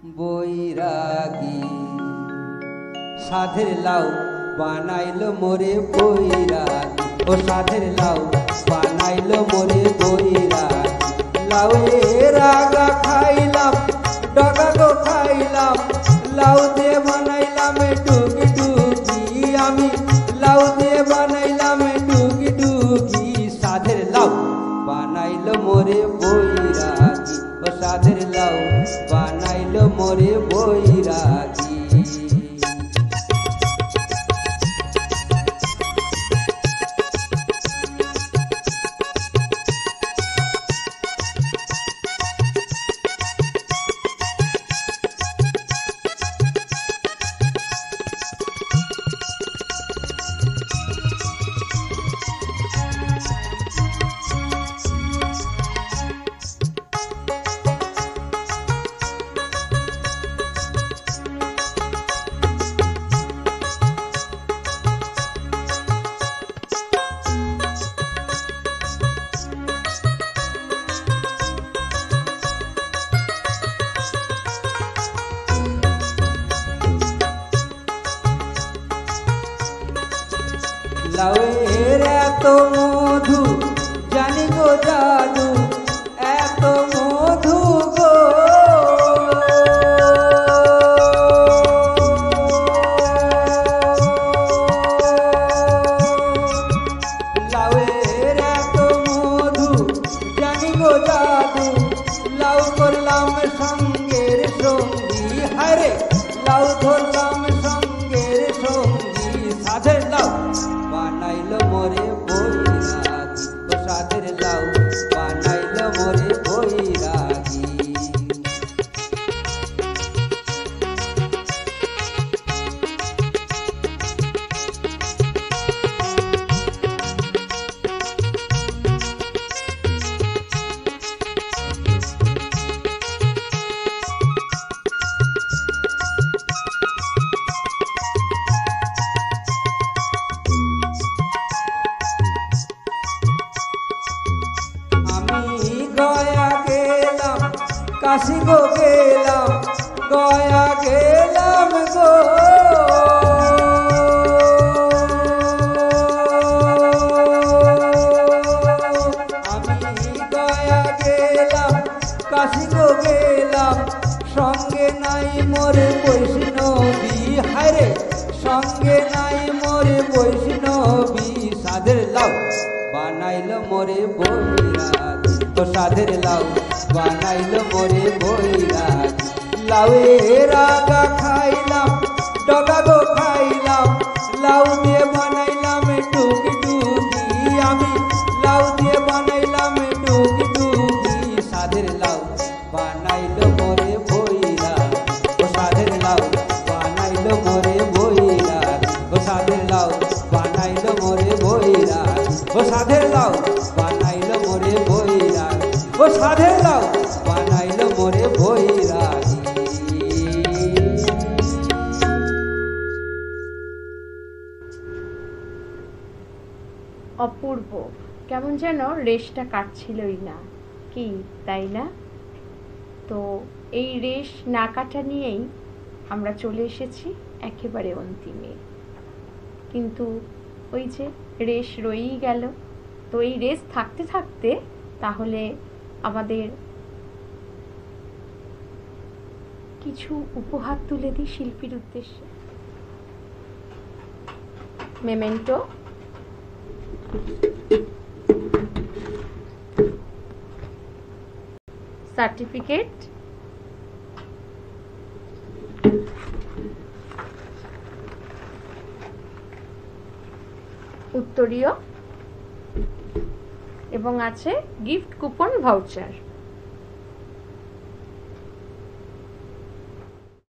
বৈরাগী সাধের লাউ বানাইলো মোরে বৈরাগী ও সাধের লাউ বানাইলো মোরে বৈরাগী লাউয়ের আগা খাইলাম ডগা গো খাইলাম লাউ দিয়ে বানাইলাম ডুগি ডুগি আমি লাউ দিয়ে বানাইলাম ডুগি ডুগি সাধের লাউ বানাইলো মোরে বৈরাগী ও সাধের লাউ বানাইলো মোরে বৈরাগী লাউয়ের এত মধু জানি গো জাদু এত মধু গো লাউয়ের এত মধু জানি গো জাদু লাউ করলাম সঙ্গের সঙ্গী হারে লাউ ধরলাম সঙ্গের সঙ্গী সাধের লাউ বানাইলো মোরে বৈরাগী ও সাধের লাউ বানাইলো মোরে বৈরাগী গয়া গেলাম কাশি গো গেলাম গয়া গেলাম গো আমি গয়া গেলাম কাশি গো গেলাম সঙ্গে নাই মোরে বৈষ্ণবী হায়রে সঙ্গে নাই মোরে বৈষ্ণবী সাধের লাউ বানাইলো মোরে বৈরাগী ও সাধের লাউ বানাইলো মোরে বৈরাগী লাউয়ের আগা খাইলাম ডগা গো খাইলাম লাউ দিয়ে বানাইলাম ডুগি ডুগি আমি লাউ দিয়ে বানাইলাম ডুগি ডুগি সাধের লাউ বানাইলো মোরে বৈরাগী ও সাধের লাউ বানাইলো মোরে বৈরাগী ও সাধের লাউ বানাইলো মোরে বৈরাগী ও সাধের লাউ বানাইলো মোরে বৈরাগী ও সাধের লাউ বানাইলো মোরে বৈরাগী। অপূর্ব, কেমন যেন রেশটা কাটছিলই না কি, তাই না? তো এই রেশ না কাটা নিয়েই আমরা চলে এসেছি একেবারে অন্তিমে, কিন্তু ওই যে রেশ রয়েই গেল। তো এই রেশ থাকতে থাকতে তাহলে আমাদের কিছু উপহার তুলে দিই শিল্পীর উদ্দেশ্যে। মেমেন্টো, সার্টিফিকেট, উত্তরীয় এবং আছে গিফট কুপন ভাউচার।